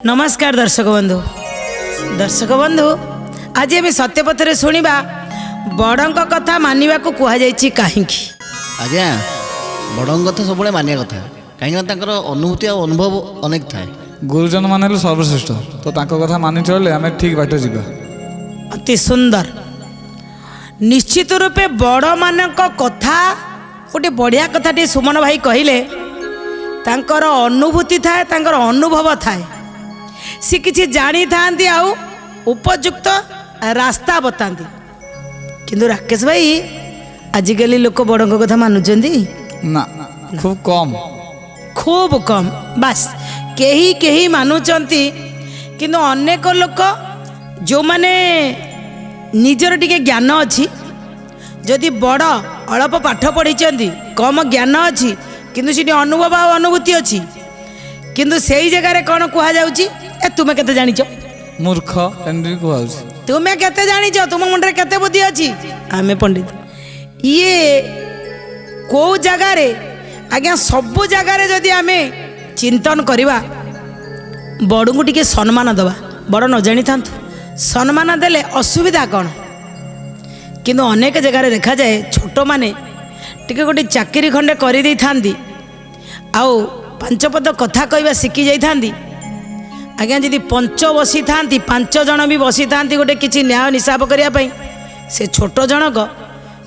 नमस्कार दर्शक बंधु आज आम सत्यपथरे शुणा बड़ों कथा मानवा को कहुई कहीं आज्ञा बड़ कथा सब मानिया कथा कहीं अनुभूति और अनुभव अनेक थाए। गुरुजन मान सर्वश्रेष्ठ तो कथा मानि चलिए आम ठीक बाट जा अति सुंदर निश्चित रूपे बड़ मान कथा गोटे बढ़िया कथा टी सुमन भाई कहले अनुभूति थाए अनुभव थाए सी किसी जानी थांती आउ उपयुक्त रास्ता बताती किंतु राकेश भाई आजिकल लोक बड़ों कथा मानुचंदी ना खूब कम बास केही केही मानुचंती किंतु अनेक लोक जो माने निजर टिके ज्ञान अच्छी जदि बड़ अल्प पाठ पढ़ी कम ज्ञान अच्छी किंतु सीटी अनुभव और अनुभूति अच्छी किंतु सेई जगह कौन कह जाउची ए तुमे केते जानिच मूर्ख एंडी कहउछ तुमे केते जानिच तुम मुंडरे केते बुद्धि अछि आमे पंडित ये को जगह रे आज्ञा सब जगह रे जदि आमे चिंतन करिवा बड़ को टिके सम्मान दबा बड़ न जानि थांतु सम्मान देले असुविधा कौन किंतु अनेक जगह रे देखा जाए छोट माने टिके गोटे चाकरी खंडे करि दै थांदी आउ पांच पद कथा कहवा शिखी जाती आज्ञा जदि पंच बसी था पांच जन भी बसी था गोटे किसी न्याय निशाब करने से छोट जनक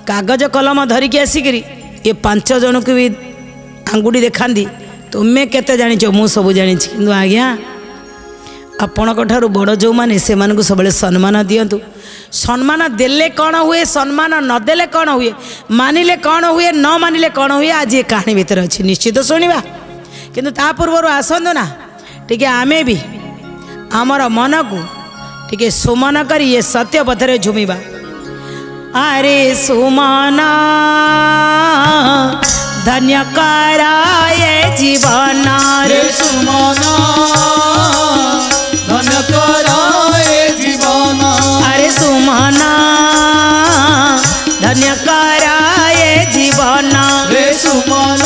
कागज कलम धरिकी आसिक ये पांच जन को भी आंगुठी देखाती तुम्हें केते जानिच मु सब जानी कि आज्ञा आपण बड़ जो मैंने से सब सम्मान दिंतु सम्मान देले कौन हुए सम्मान नदेले कौन हुए मानिले कौन हुए न मानिले कौन हुए आज ये कहानी भितर अच्छी निश्चित शुणा किंतु ता पूर्व आसतु ना टिके आमे भी आमर मन को टिके सुमन कर ये सत्य पथरे झुमिबा अरे सुमन धन्य कराए जीवन रे सुमन धन्य कराए जीवन अरे सुमन धन्य कराए जीवन रे सुमन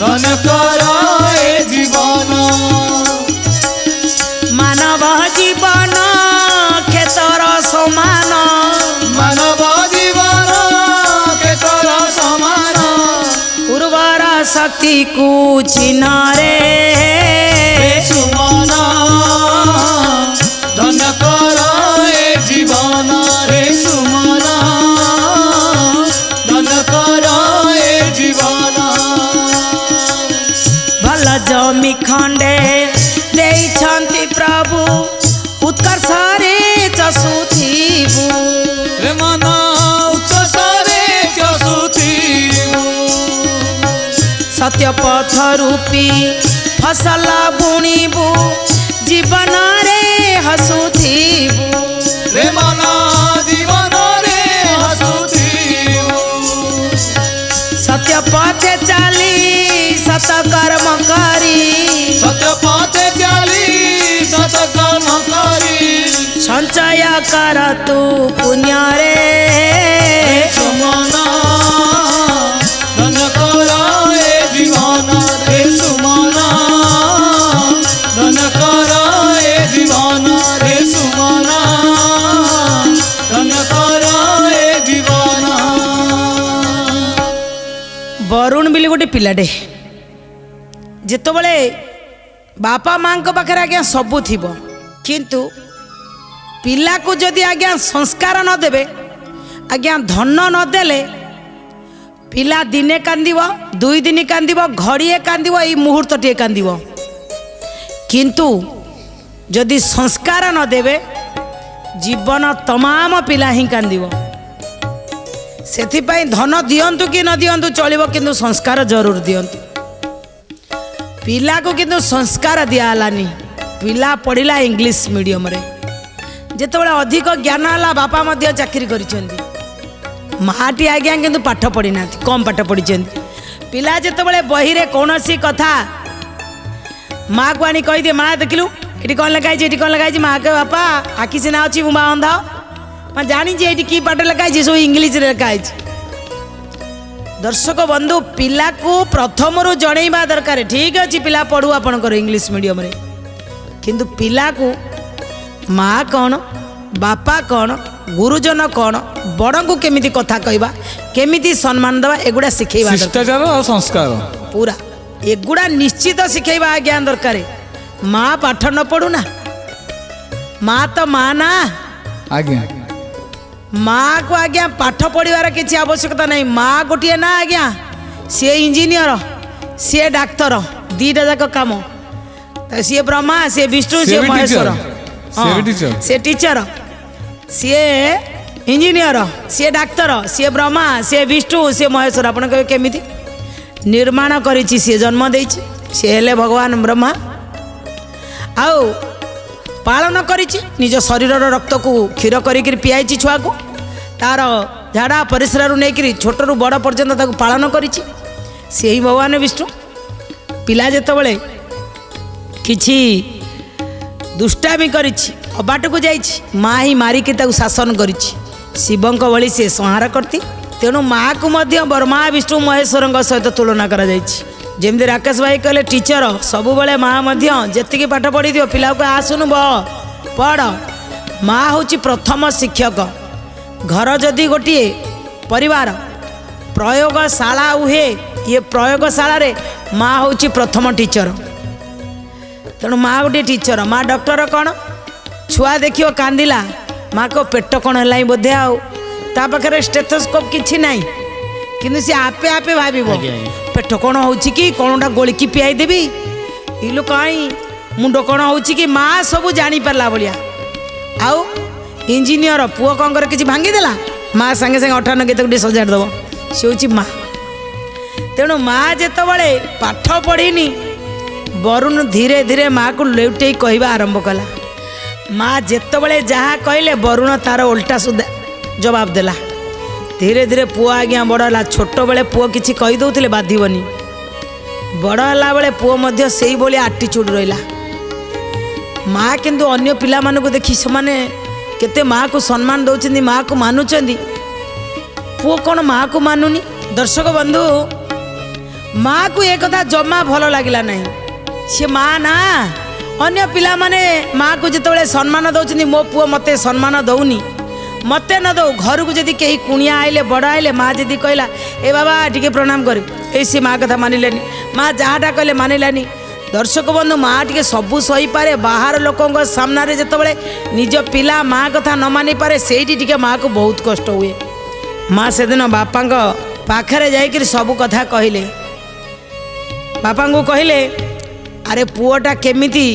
धन्य कराए जीवन मानव जीवन क्षेत्र समान मानव जीवन केतर समान उर्वर शक्ति कुचिन रे सुमन धन्य कराए जीवन रे सुमन धन्य कराए जीवन भल जमी खंडे देइछंती प्रभु उत्कर्ष रे चसुथिबु रे मन उत्कर्षरे चसुथिबु सत्य पथ रूपी फसल बुणीबु जीवन रे हसुथिबु रे मन जीवन रे हसुथिबु सत्य पथे चाली सत कर्म करी सत्य पथे चाली सत कर्म करी संचय कर तू पुण्य रे सुमन धन्य कराए जीवन रे सुमन धन्य कराए जीवन रे सुमन धन्य कराए जीवन वरुण बिली गोटे पिलाटे जिते बड़े बापा माँ पाखे आज्ञा सबू थी किंतु पिला को जदि आज्ञा संस्कार न देवे आज्ञा धन नदेले पिला दिने कांदिव दुई दिन कांदिव घड़िए कांदिव ये मुहूर्त टे कांदिव किंतु जदि संस्कार न देवे जीवन तमाम पिला ही कांदिव सेथिपाई धन दियंतु कि न दियंतु चलिबो किंतु संस्कार जरूर दियंतु पिला को किंतु संस्कार दियालानी पिला पढ़िला इंग्लिश मीडियम रे जेतेबेले अधिक ज्ञान हला बापा मध्य चाकरी करिसेंती माटी आज्ञा किंतु पाठ पढ़ी ना कम पाठ पढ़ी पिला जेतेबेले बही रे कोनोसी कथा माँ को आनी कही दिए माँ देखिलु ये कौन लगाई ये कौन लगाई माँ के बापा आखि सीना अच्छी मुँह अंधा मैं जानी ये की पाठ लगाई सब इंग्लिश रे लगाई दर्शक बंधु पिला को प्रथम जनइबा दरकार ठीक अच्छे पिला पढ़ू आपंकर इंग्लीश मीडियम रे किंतु पिला को माँ कौन बापा कौन गुरुजन कौन बड़ को केमिति कथा कहबा केमिति सम्मान देवा एगुड़ा शिखेबा शिष्टाचार और संस्कार पूरा एगुड़ा निश्चित शिखेबा आज्ञा दरकार माँ पाठ न पढ़ू ना माँ तो माँ ना आज्ञा माँ को आज्ञा पाठ पढ़ार किसी आवश्यकता नहीं माँ गोटे ना आज्ञा सी इंजीनियर सी डाक्तर दीटा जाक कम सी ब्रह्मा सी विष्णु सी महेश्वर सी टीचर सी इंजीनियर सी डाक्तर सी ब्रह्मा सी विष्णु सी महेश्वर आप कहे केमी निर्माण करी सी जन्म दे सी हेले भगवान ब्रह्मा आओ पालन करिछि निज शरीर रक्त को क्षीर करिक पियाई छुआ को तार झाड़ा परिश्रारू नहीं छोटू बड़ पर्यंत ताको पालन करिछि से ही भगवान विष्णु पिला जेतबेले किछि दुष्टामी करिछि अबाट को जाइछि माँ ही मारिकी ताको शासन करिछि शिवंक भली से संहार करती तेणु माँ को मध्य ब्रह्मा विष्णु महेश्वर सहित तुलना करा जाइछि जेमती राकेश भाई कहले टीचर सबु बेले माँ मध्य जेतिकी पाठ पढ़ी दियो पिला को आसुनु पढ़ माँ होची प्रथम शिक्षक घर जदि गोटे परिवार प्रयोगशाला हुए ये प्रयोगशाला रे माँ होची प्रथम टीचर तेणु माँ गोटे टीचर माँ डॉक्टर कौन छुआ देखियो कांदिला माँ को पेट कौन है बोधे आउ ता पाखे स्टेथोस्कोप किछि नहीं किंतु सी आपे आपे भाविबो पेट कौन होची कि कौनटा गोलिकी पियाई देवी इलो कहीं मुंड कौन होची कि माँ सब जानी पारला भलिया आउ इंजीनियर पुओ कौन कर किछि भांगी देला माँ संगे संगे 98 गीत सजाड़ दब सी होची माँ तेणु माँ जेतबेले पाठ पढ़ीनी वरुण धीरे धीरे माँ को लेउटे कहवा आरंभ कला माँ जेतबेले जहाँ कहले वरुण तार उल्टा सुधा जवाब देला धीरे धीरे पुआ आज्ञा बड़ है छोट बेले पुओ किसी कहीदे बाधबनी बड़ है बेले पुओ मध्य से ही आटीच्यूड रहा माँ किंतु अन्य पिला मानू देखी से माने केते माँ को सम्मान दौरान माँ को मानुंट पुओ कौन माँ को मानुनी दर्शक बंधु माँ को एक कथा जमा भल लगिला नहीं सी माँ ना अन्य पिला माने माँ को जिते सम्मान दौरान मो पुओ मते सम्मान दौनी मते न दो घर को जदि कहीं कुणिया आइले बड़ आइले माँ जदि कहला ए बाबा टिके प्रणाम कर सी माँ कथा मानिलानी माँ जहाँटा कहले मानिलानी दर्शक बंधु माँ टिके सबू सही पारे बाहर लोकों सामने जितेबाला निज पिला माँ कथा न मानि पारे सेठी टिके माँ को बहुत कष्ट हुए माँ से दिन बापा पाखरे जाइकरी सब कथा कहले बापा को कहले अरे पुओटा केमिति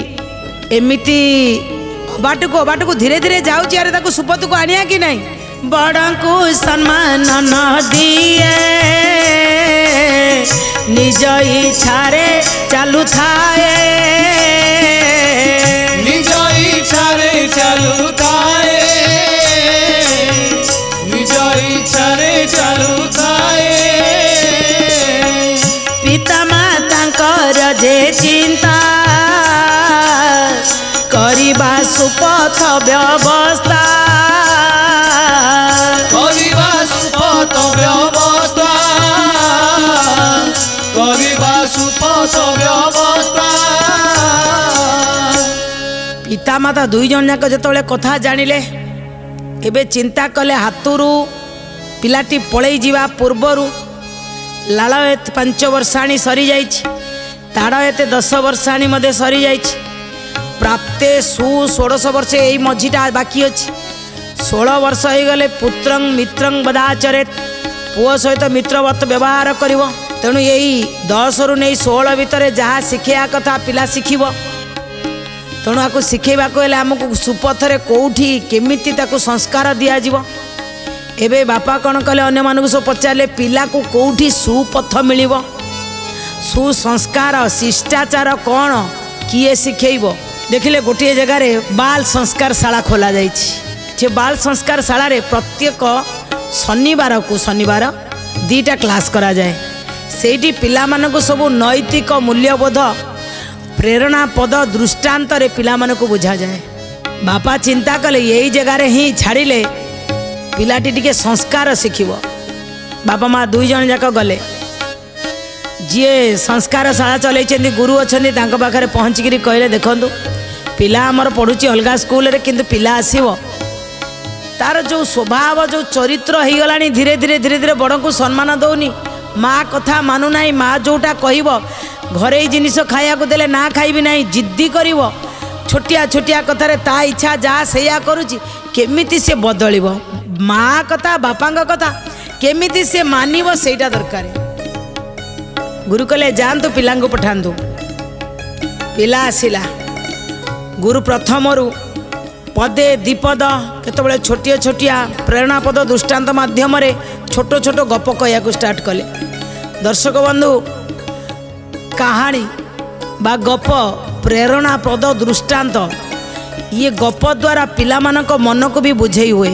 एमिति बाट को धीरे धीरे जाऊँ अरे ताको सुपत को आनिया कि नहीं बड़ को सम्मान न दिए निज इच्छारे चालू थाए निज इच्छारे चालू थाए निज इच्छारे चालू थाए पिता माता जे चिंता करिबा सुपथ व्यवस्था करिबा सुपथ व्यवस्था करिबा सुपथ व्यवस्था पिता माता दुई जन जाक जेतबेले कथा जानिले एबे चिंता कले हाथरू पिलाटी पळेई जीवा पूर्वरु लाल 5 वर्षाणी सरी जाइछि ताड़ एते 10 वर्षाणी मध्य सरी जाइछि प्राप्ते 16 वर्ष यही मझीटा बाकी अच्छी 16 वर्ष हो गले पुत्रं मित्रं बदाचरेत पुओ सहित मित्रवत व्यवहार कर तेणु यही 10 रु नहीं 16 भितर जहाँ शिखेया कथा पिला शिखब तेणु आपको शिखेबा हेले आमको सुपथरे कौटी केमिति ताको संस्कार दिज्व एबे बापा कौन कले अन्य मानक सब पचारे पिला को कौटी सुपथ मिल सुसंस्कार शिष्टाचार कौन किए शिखेब देखिले गोटे जगार बाल संस्कार शाला खोल जा बाल संस्कार शाला रे प्रत्येक शनिवार को शनिवार 2टा क्लास करा जाए सेठी पिला मानक सब नैतिक मूल्यबोध प्रेरणा पद दृष्टांत रे पिला मानक बुझा जाए बापा चिंता कले यही जगार ही छाड़िले पिलाटी टिके संस्कार शिखिब बापा माँ दुई जन जाक गले जी संस्कार शाला चलते गुरु अच्छा पाखे पहुँचिकी कहले देखु पिला आमर पढ़ुची अलग स्कूल रे किंतु पिला आसीबो तार जो स्वभाव जो चरित्र हो गला धीरे धीरे धीरे धीरे बड़ को सम्मान दौनी माँ कथा मानु ना माँ जोटा कह घरे जिनिस खाया को देले ना खाइबी ना जिद्दी कर छोटिया छोटिया कथार ता इच्छा जहाँ से करुच्ची केमिति से बदल माँ कथा बापा कथा केमिति से मानिब सेटा दरकार गुरु कहले जातु पिला पठातु पिला आसिला गुरु प्रथम पदे दीपद केतबेले छोटिया छोटिया प्रेरणापद दृष्टांत माध्यम छोट छोट गप कहया स्टार्ट कले दर्शक बंधु कहानी बा गप प्रेरणापद दृष्टांत ये गप द्वारा पिला मानक मन को भी बुझे हुए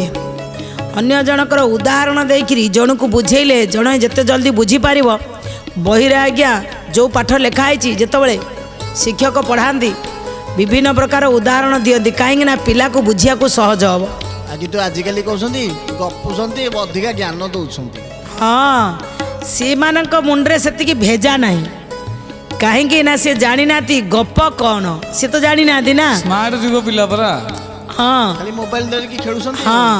अन्य जनकर उदाहरण देकरी जन को बुझेले जन जिते जल्दी बुझी पार बहिरे आज्ञा जो पाठ लिखाई जितेबले शिक्षक पढ़ाती विभिन्न प्रकार उदाहरण दियंती कहीं पिला को बुझिया को सहज हम आज तो आजिकल कहते गपुंट अधिका ज्ञान दौरान हाँ सी मानक मुंडे से भेजा नहीं कहीं ना सी जानी ना गप कौन सी तो जानी ना ना स्मार्ट जुग पिला परा हाँ खाली मोबाइल धरिकी खेलुछन हाँ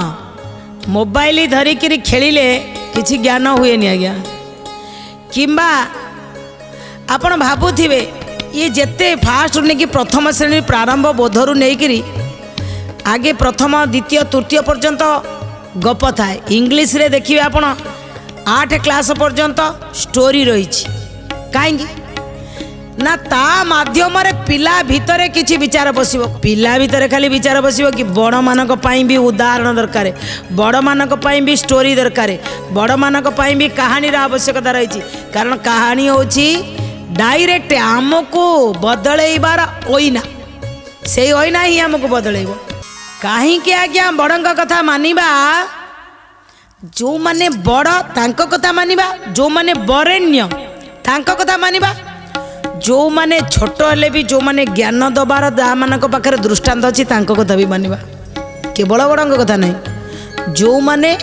मोबाइल धरिकी खेलिले किसी ज्ञान हुए आज्ञा किंबा आपण भावुथिबे ये जेते फास्ट नहीं प्रथम श्रेणी प्रारंभ बोधरू नहीं आगे प्रथम द्वितीय तृतीय पर्यंत गप थाए इंग्लिश रे देखिए आपण 8 क्लास पर्यंत स्टोरी रही कहीं ना ता माध्यम रे पिला भितरे किछि विचार बसिबो पिला भितरे खाली विचार बसिबो कि बड़ मानक पई भी उदाहरण दरकार बड़ मानक पई भी स्टोरी दरकार बड़ मानक पई भी कहानी रा आवश्यकता रही कारण कहानी होची डायरेक्ट आमको बदलैबार ओइना से ओइना ही आमको बदलैब कहीं आज्ञा बड़ंक कथा मानिबा जो माने बड़ तांको कथा मानिबा जो माने बरेण्य तांको कथा मानिबा जो माने छोट हेले भी जो माने ज्ञान दबार दा मानक पाखरे दृष्टांत अच्छी तांको कथा भी मानिबा केवल बड़ंक कथा नहीं जो माने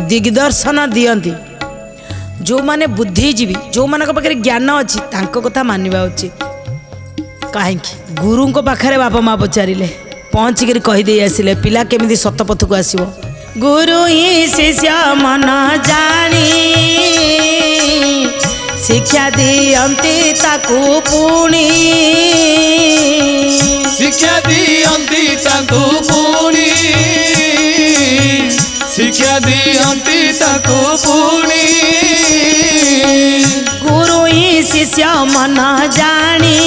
दिग्दर्शन दियंती जो माने बुद्धिजीवी जो मानक पाखरे ज्ञान अच्छी तांको कथा मानिबा उचित कहीं गुरु पाखरे बापा माँ पचारे पहुँचिक कहीदे आसिले पिला केमिति सतपथ को आसिबो गुरु ही शिष्य मन जानी शिक्षा दियंती ताकू पुणी शिक्षा दियंती ताकू पुणी शिक्षा दियंती ताकू पुणी गुरु ही शिष्य मन जानी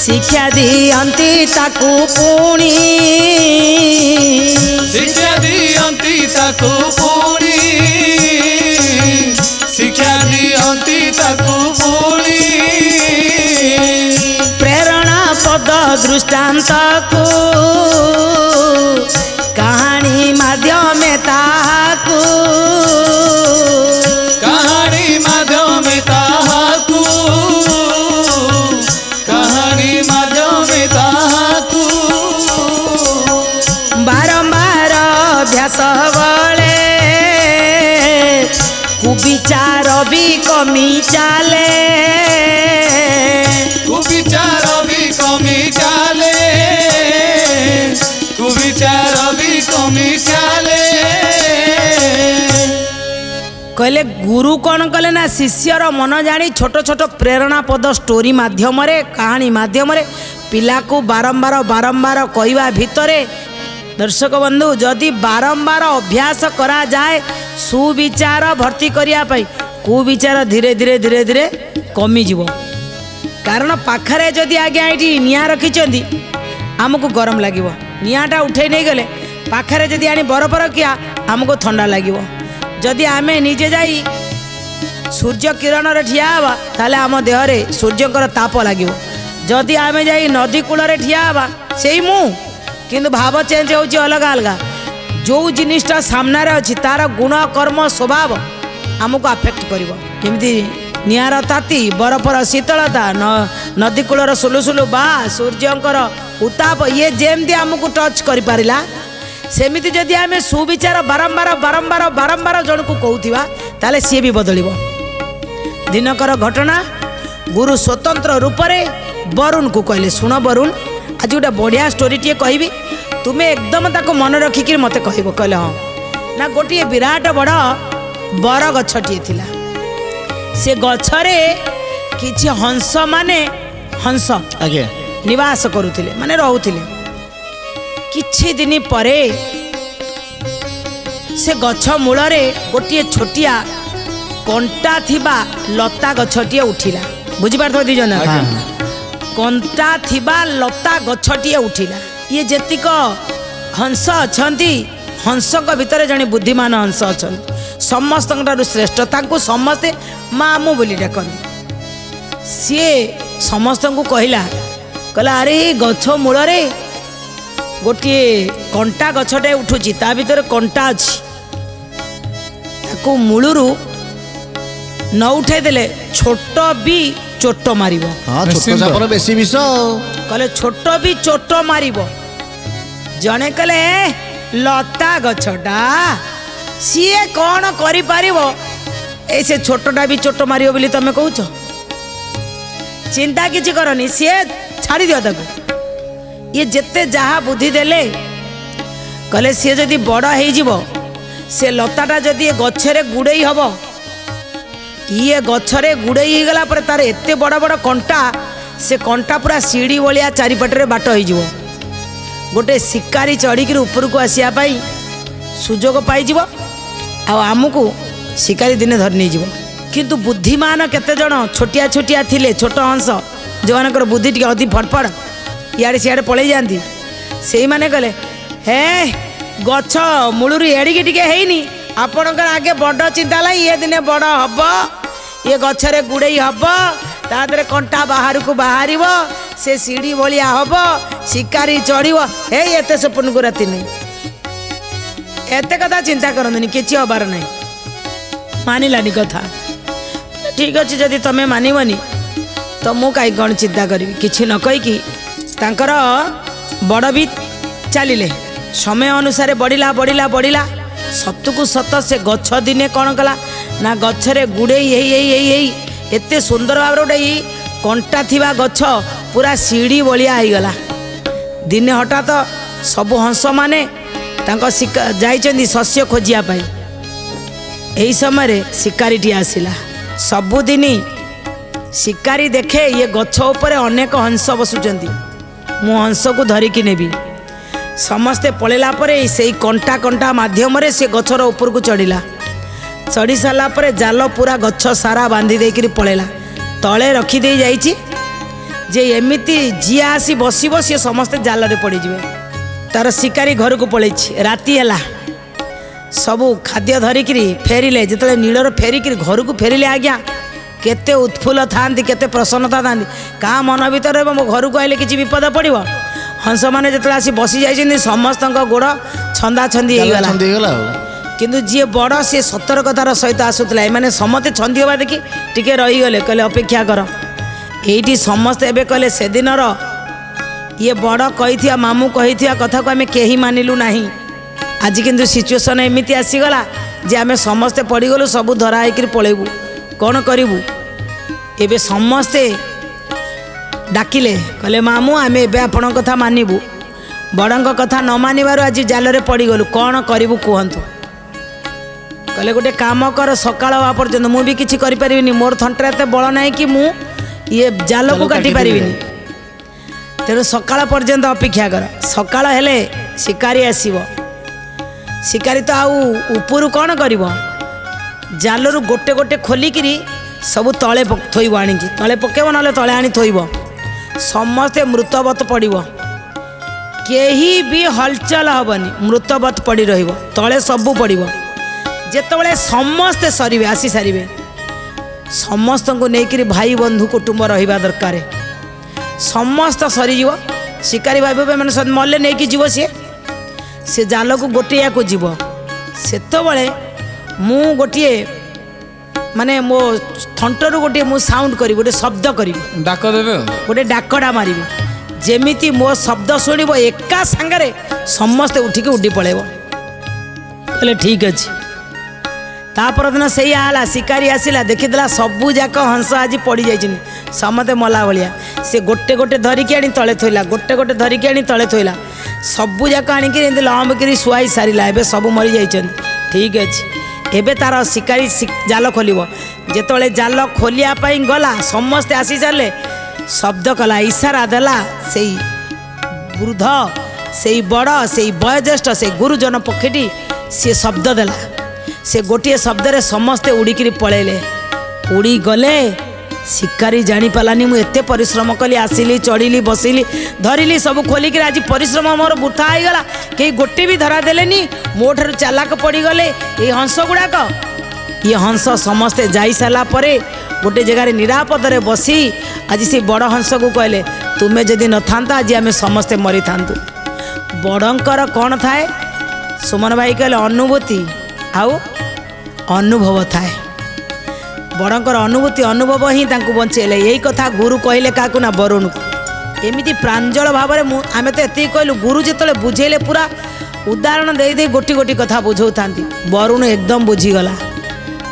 शिक्षा दियंती ताकू पुणी शिक्षा दियंती ताकू पुणी शिक्षा दियंती ताकू पुणी प्रेरणा पद दृष्टांत को कहानी माध्यम ताकू कहानी माध्यम ताकू कहानी माध्यम ताकू बारंबार अभ्यास बले कुविचार भी कमी चाले कुविचार भी कमी चाले कुविचार भी कमी चाले कहले गुरु कौन कले ना शिष्यर मन जानी छोट छोट प्रेरणा पद स्टोरी माध्यम कहानी माध्यम पिला को बारंबार बारंबार कहवा भितरे दर्शक बंधु जदि बारंबार अभ्यास करा जाए सुविचार भर्ती करने कुविचार धीरे धीरे धीरे धीरे कमी जीव कारण पाखरे जदि आज्ञा ये निआ रखी आमको गरम लगे निआटा उठे नहीं गले पाखरे जदि आनी बरफ रखिया आमको ठंडा लगे जदि आमे निजे जाई सूर्य किरण रे ठिया हवा ताले आम देहरे सूर्यकर ताप लगे जदि आमे जाई नदी कूल रे ठिया हवा सेई मु किंतु भाव चेंज होची अलग अलग जो जिनिसटा सामने अच्छी तार गुण कर्म स्वभाव आमको आफेक्ट करिवो केमती निआर ताती बरफर शीतलता नदी कूलर सुलुसुलु बा सूर्यंकर उताप ये जेमती आमको टच कर पारिला ସେମିତି ଯଦି ଆମେ ସୁବିଚାର ବାରମ୍ବାର ବାରମ୍ବାର ବାରମ୍ବାର ଜଣକୁ କହୁଥିବା ତାହେଲେ ସିଏ ବି ବଦଳିବ। ଦିନକର ଘଟଣା ଗୁରୁ ସ୍ୱତନ୍ତ୍ର ରୂପରେ ବରୁଣକୁ କହିଲେ, ଶୁଣ ବରୁଣ, ଆଜି ଗୋଟେ ବଢ଼ିଆ ଷ୍ଟୋରିଟିଏ କହିବି, ତୁମେ ଏକଦମ ତାକୁ ମନେ ରଖିକିରି ମୋତେ କହିବ। କହିଲେ ହଁ। ନା ଗୋଟିଏ ବିରାଟ ବଡ଼ ବର ଗଛଟିଏ ଥିଲା। ସେ ଗଛରେ କିଛି ହଂସ ଆଜ୍ଞା ନିବାସ କରୁଥିଲେ, ମାନେ ରହୁଥିଲେ। କିଛି ଦିନ ପରେ ସେ ଗଛ ମୂଳରେ ଗୋଟିଏ ଛୋଟିଆ କଣ୍ଟା ଥିବା ଲତା ଗଛଟିଏ ଉଠିଲା। ବୁଝିପାରୁଥିବ ଦି ଜଣ? କଣ୍ଟା ଥିବା ଲତା ଗଛଟିଏ ଉଠିଲା। ଇଏ ଯେତିକ ହଂସ ଅଛନ୍ତି, ହଂସଙ୍କ ଭିତରେ ଜଣେ ବୁଦ୍ଧିମାନ ହଂସ ଅଛନ୍ତି, ସମସ୍ତଙ୍କଠାରୁ ଶ୍ରେଷ୍ଠ। ତାଙ୍କୁ ସମସ୍ତେ ମାମୁଁ ବୋଲି ଡାକନ୍ତି। ସିଏ ସମସ୍ତଙ୍କୁ କହିଲା, ଆରେ ଏଇ ଗଛ ମୂଳରେ ଗୋଟିଏ କଣ୍ଟା ଗଛଟେ ଉଠୁଛି, ତା ଭିତରେ କଣ୍ଟା ଅଛି, ତାକୁ ମୂଳରୁ ନ ଉଠେଇ ଦେଲେ ଛୋଟ ବି ଚୋଟ ମାରିବ। ଛୋଟ ସାପର ବେଶୀ ବିଷ। କହିଲେ ଛୋଟ ବି ଚୋଟ ମାରିବ। ଜଣେ କହିଲେ ଲତା ଗଛଟା ସିଏ କ'ଣ କରିପାରିବ, ଏଇ ସେ ଛୋଟଟା ବି ଚୋଟ ମାରିବ ବୋଲି ତମେ କହୁଛ? ଚିନ୍ତା କିଛି କରନି, ସିଏ ଛାଡ଼ି ଦିଅ ତାକୁ। ଇଏ ଯେତେ ଯାହା ବୁଦ୍ଧି ଦେଲେ, କହିଲେ ସିଏ ଯଦି ବଡ଼ ହେଇଯିବ, ସେ ଲତାଟା ଯଦି ଏ ଗଛରେ ଗୁଡ଼େଇ ହବ, ଇଏ ଗଛରେ ଗୁଡ଼େଇ ହେଇଗଲା ପରେ ତାର ଏତେ ବଡ଼ ବଡ଼ କଣ୍ଟା, ସେ କଣ୍ଟା ପୁରା ସିଡ଼ି ଭଳିଆ ଚାରିପଟରେ ବାଟ ହେଇଯିବ। ଗୋଟେ ଶିକାରୀ ଚଢ଼ିକିରି ଉପରକୁ ଆସିବା ପାଇଁ ସୁଯୋଗ ପାଇଯିବ, ଆଉ ଆମକୁ ଶିକାରୀ ଦିନେ ଧରି ନେଇଯିବ। କିନ୍ତୁ ବୁଦ୍ଧିମାନ କେତେଜଣ ଛୋଟିଆ ଛୋଟିଆ ଥିଲେ, ଛୋଟ ହଂସ, ଯେଉଁମାନଙ୍କର ବୁଦ୍ଧି ଟିକେ ଅତି ଫଡ଼ଫଡ଼, ଇଆଡ଼େ ସିଆଡ଼େ ପଳେଇ ଯାଆନ୍ତି, ସେଇମାନେ କହିଲେ, ହେ ଗଛ ମୂଳରୁ ଏଡ଼ିକି ଟିକେ ହେଇନି, ଆପଣଙ୍କର ଆଗେ ବଡ଼ ଚିନ୍ତା ହେଲା, ଇଏ ଦିନେ ବଡ଼ ହବ, ଇଏ ଗଛରେ ଗୁଡ଼େଇ ହବ, ତା ଦେହରେ କଣ୍ଟା ବାହାରକୁ ବାହାରିବ, ସେ ସିଡ଼ି ଭଳିଆ ହବ, ଶିକାରୀ ଚଢ଼ିବ। ହେଇ ଏତେ ସ୍ୱପ୍ନକୁ ରାତି ନାହିଁ, ଏତେ କଥା ଚିନ୍ତା କରନ୍ତୁନି, କିଛି ହବାର ନାହିଁ। ମାନିଲାନି କଥା। ଠିକ୍ ଅଛି, ଯଦି ତମେ ମାନିବନି ତ ମୁଁ କାହିଁ କ'ଣ ଚିନ୍ତା କରିବି। କିଛି ନ କହିକି ତାଙ୍କର ବଡ଼ ବି ଚାଲିଲେ। ସମୟ ଅନୁସାରେ ବଢ଼ିଲା ବଢ଼ିଲା ବଢ଼ିଲା, ସତକୁ ସତ ସେ ଗଛ ଦିନେ କ'ଣ କଲା ନା ଗଛରେ ଗୁଡ଼େଇ ହେଇ ହେଇ ହେଇ ହେଇ ଏତେ ସୁନ୍ଦର ଭାବରେ ଗୋଟେ କଣ୍ଟା ଥିବା ଗଛ ପୁରା ସିଡ଼ି ଭଳିଆ ହେଇଗଲା। ଦିନେ ହଠାତ୍ ସବୁ ହଂସମାନେ ତାଙ୍କ ଯାଇଛନ୍ତି ଶସ୍ୟ ଖୋଜିବା ପାଇଁ। ଏହି ସମୟରେ ଶିକାରୀଟିଏ ଆସିଲା। ସବୁଦିନ ଶିକାରୀ ଦେଖେ ଇଏ ଗଛ ଉପରେ ଅନେକ ହଂସ ବସୁଛନ୍ତି, ମୁଁ ହଂସକୁ ଧରିକି ନେବି। ସମସ୍ତେ ପଳେଇଲା ପରେ ସେଇ କଣ୍ଟା କଣ୍ଟା ମାଧ୍ୟମରେ ସେ ଗଛର ଉପରକୁ ଚଢ଼ିଲା। ଚଢ଼ି ସାରିଲା ପରେ ଜାଲ ପୁରା ଗଛ ସାରା ବାନ୍ଧି ଦେଇକରି ପଳେଇଲା। ତଳେ ରଖିଦେଇ ଯାଇଛି ଯେ ଏମିତି ଯିଏ ଆସି ବସିବ ସିଏ ସମସ୍ତେ ଜାଲରେ ପଡ଼ିଯିବେ। ତାର ଶିକାରୀ ଘରକୁ ପଳେଇଛି। ରାତି ହେଲା, ସବୁ ଖାଦ୍ୟ ଧରିକିରି ଫେରିଲେ। ଯେତେବେଳେ ନୀଳର ଫେରିକିରି ଘରକୁ ଫେରିଲେ, ଆଜ୍ଞା କେତେ ଉତ୍ଫୁଲ୍ଲ ଥାଆନ୍ତି, କେତେ ପ୍ରସନ୍ନତା ଥାଆନ୍ତି। କାହା ମନ ଭିତରେ ମୋ ଘରକୁ ଆସିଲେ କିଛି ବିପଦ ପଡ଼ିବ। ହଂସମାନେ ଯେତେବେଳେ ଆସି ବସି ଯାଇଛନ୍ତି, ସମସ୍ତଙ୍କ ଗୋଡ଼ ଛନ୍ଦା ଛନ୍ଦି ହେଇଗଲା। କିନ୍ତୁ ଯିଏ ବଡ଼ ସିଏ ସତର୍କତାର ସହିତ ଆସୁଥିଲା। ଏମାନେ ସମସ୍ତେ ଛନ୍ଦି ହେବା ଦେଖି ଟିକେ ରହିଗଲେ, କହିଲେ ଅପେକ୍ଷା କର। ଏଇଠି ସମସ୍ତେ ଏବେ କହିଲେ ସେଦିନର ଇଏ ବଡ଼ କହିଥିବା, ମାମୁଁ କହିଥିବା କଥାକୁ ଆମେ କେହି ମାନିଲୁ ନାହିଁ। ଆଜି କିନ୍ତୁ ସିଚୁଏସନ୍ ଏମିତି ଆସିଗଲା ଯେ ଆମେ ସମସ୍ତେ ପଡ଼ିଗଲୁ, ସବୁ ଧରା ହେଇକିରି ପଳେଇବୁ, କ'ଣ କରିବୁ? ଏବେ ସମସ୍ତେ ଡାକିଲେ, କହିଲେ ମାମୁଁ ଆମେ ଏବେ ଆପଣଙ୍କ କଥା ମାନିବୁ, ବଡ଼ଙ୍କ କଥା ନ ମାନିବାରୁ ଆଜି ଜାଲରେ ପଡ଼ିଗଲୁ, କ'ଣ କରିବୁ କୁହନ୍ତୁ? କହିଲେ ଗୋଟେ କାମ କର, ସକାଳ ହେବା ପର୍ଯ୍ୟନ୍ତ ମୁଁ ବି କିଛି କରିପାରିବିନି, ମୋର ଥଣ୍ଟରେ ଏତେ ବଳ ନାହିଁ କି ମୁଁ ଇଏ ଜାଲକୁ କାଟି ପାରିବିନି, ତେଣୁ ସକାଳ ପର୍ଯ୍ୟନ୍ତ ଅପେକ୍ଷା କର। ସକାଳ ହେଲେ ଶିକାରୀ ଆସିବ। ଶିକାରୀ ତ ଆଉ ଉପରୁ କ'ଣ କରିବ, ଜାଲରୁ ଗୋଟେ ଗୋଟେ ଖୋଲିକିରି ସବୁ ତଳେ ଥୋଇବ, ଆଣିକି ତଳେ ପକେଇବ, ନହେଲେ ତଳେ ଆଣି ଥୋଇବ। ସମସ୍ତେ ମୃତବତ ପଡ଼ିବ, କେହି ବି ହଲଚଲ ହେବନି, ମୃତବତ ପଡ଼ି ରହିବ, ତଳେ ସବୁ ପଡ଼ିବ। ଯେତେବେଳେ ସମସ୍ତେ ସରିବେ, ଆସି ସାରିବେ, ସମସ୍ତଙ୍କୁ ନେଇକିରି ଭାଇ ବନ୍ଧୁ କୁଟୁମ୍ବ ରହିବା ଦରକାର। ସମସ୍ତ ସରିଯିବ, ଶିକାରୀ ଭାବିବ ମାନେ ମଲେ ନେଇକି ଯିବ ସିଏ, ସେ ଜାଲକୁ ଗୋଟେଇବାକୁ ଯିବ। ସେତେବେଳେ ମୁଁ ଗୋଟିଏ ମାନେ ମୋ ଥଣ୍ଟରୁ ଗୋଟିଏ ମୁଁ ସାଉଣ୍ଡ କରିବି, ଗୋଟେ ଶବ୍ଦ କରିବି, ଡାକ ଦେବେ, ଗୋଟେ ଡାକଟା ମାରିବି। ଯେମିତି ମୋ ଶବ୍ଦ ଶୁଣିବ ଏକା ସାଙ୍ଗରେ ସମସ୍ତେ ଉଠିକି ଉଡ଼ି ପଳେଇବ। କହିଲେ ଠିକ୍ ଅଛି। ତା ପରଦିନ ସେଇଆ ହେଲା, ଶିକାରୀ ଆସିଲା ଦେଖିଦେଲା ସବୁ ଯାକ ହଂସ ଆଜି ପଡ଼ିଯାଇଛନ୍ତି, ସମସ୍ତେ ମଲା ଭଳିଆ। ସେ ଗୋଟେ ଗୋଟେ ଧରିକି ଆଣି ତଳେ ଥୋଇଲା, ଗୋଟେ ଗୋଟେ ଧରିକି ଆଣି ତଳେ ଥୋଇଲା, ସବୁ ଯାକ ଆଣିକି ଏମିତି ଲମ୍ବିକିରି ଶୁଆଇ ସାରିଲା। ଏବେ ସବୁ ମରିଯାଇଛନ୍ତି। ଠିକ୍ ଅଛି। ଏବେ ତାର ଶିକାରୀ ଜାଲ ଖୋଲିବ। ଯେତେବେଳେ ଜାଲ ଖୋଲିବା ପାଇଁ ଗଲା ସମସ୍ତେ ଆସି ସାରିଲେ, ଶବ୍ଦ କଲା, ଇସାରା ଦେଲା। ସେଇ ବୃଦ୍ଧ, ସେଇ ବଡ଼, ସେଇ ବୟୋଜ୍ୟେଷ୍ଠ, ସେଇ ଗୁରୁଜନ ପକ୍ଷୀଟି ସିଏ ଶବ୍ଦ ଦେଲା। ସେ ଗୋଟିଏ ଶବ୍ଦରେ ସମସ୍ତେ ଉଡ଼ିକିରି ପଳେଇଲେ, ଉଡ଼ିଗଲେ। ଶିକାରୀ ଜାଣିପାରିଲାନି ମୁଁ ଏତେ ପରିଶ୍ରମ କଲି, ଆସିଲି, ଚଢ଼ିଲି, ବସିଲି, ଧରିଲି, ସବୁ ଖୋଲିକିରି ଆଜି ପରିଶ୍ରମ ମୋର ବୃଥା ହେଇଗଲା। କେହି ଗୋଟେ ବି ଧରା ଦେଲେନି, ମୋ ଠାରୁ ଚାଲାକ ପଡ଼ିଗଲେ ଏଇ ହଂସ ଗୁଡ଼ାକ। ଇଏ ହଂସ ସମସ୍ତେ ଯାଇସାରିଲା ପରେ ଗୋଟେ ଜାଗାରେ ନିରାପଦରେ ବସି ଆଜି ସେ ବଡ଼ ହଂସକୁ କହିଲେ, ତୁମେ ଯଦି ନଥାନ୍ତା ଆଜି ଆମେ ସମସ୍ତେ ମରିଥାନ୍ତୁ। ବଡ଼ଙ୍କର କ'ଣ ଥାଏ? ସୁମନ ଭାଇ କହିଲେ ଅନୁଭୂତି ଆଉ ଅନୁଭବ ଥାଏ। ବଡ଼ଙ୍କର ଅନୁଭୂତି ଅନୁଭବ ହିଁ ତାଙ୍କୁ ବଞ୍ଚେଇଲେ। ଏଇ କଥା ଗୁରୁ କହିଲେ କାହାକୁ ନା ବରୁଣକୁ। ଏମିତି ପ୍ରାଞ୍ଜଳ ଭାବରେ ଆମେ ତ ଏତିକି କହିଲୁ, ଗୁରୁ ଯେତେବେଳେ ବୁଝେଇଲେ ପୁରା ଉଦାହରଣ ଦେଇ ଦେଇ ଗୋଟି ଗୋଟି କଥା ବୁଝାଉଥାନ୍ତି। ବରୁଣ ଏକଦମ ବୁଝିଗଲା।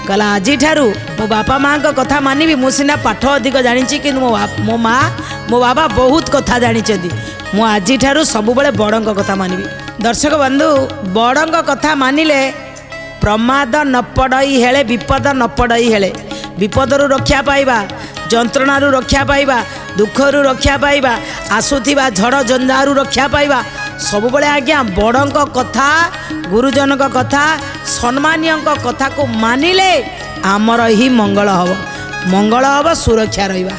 କହିଲା ଆଜିଠାରୁ ମୋ ବାପା ମାଆଙ୍କ କଥା ମାନିବି। ମୁଁ ସିନା ପାଠ ଅଧିକ ଜାଣିଛି, କିନ୍ତୁ ମୋ ମା ମୋ ବାବା ବହୁତ କଥା ଜାଣିଛନ୍ତି। ମୁଁ ଆଜିଠାରୁ ସବୁବେଳେ ବଡ଼ଙ୍କ କଥା ମାନିବି। ଦର୍ଶକ ବନ୍ଧୁ, ବଡ଼ଙ୍କ କଥା ମାନିଲେ ପ୍ରମାଦ ନ ପଡ଼ଇ ହେଳେ, ବିପଦ ନ ପଡ଼ଇ ହେଳେ। ବିପଦରୁ ରକ୍ଷା ପାଇବା, ଯନ୍ତ୍ରଣାରୁ ରକ୍ଷା ପାଇବା, ଦୁଃଖରୁ ରକ୍ଷା ପାଇବା, ଆସୁଥିବା ଝଡ଼ ଜଞ୍ଜାରୁ ରକ୍ଷା ପାଇବା। ସବୁବେଳେ ଆଜ୍ଞା ବଡ଼ଙ୍କ କଥା, ଗୁରୁଜନଙ୍କ କଥା, ସମ୍ମାନୀୟଙ୍କ କଥାକୁ ମାନିଲେ ଆମର ହିଁ ମଙ୍ଗଳ ହେବ, ସୁରକ୍ଷା ରହିବା।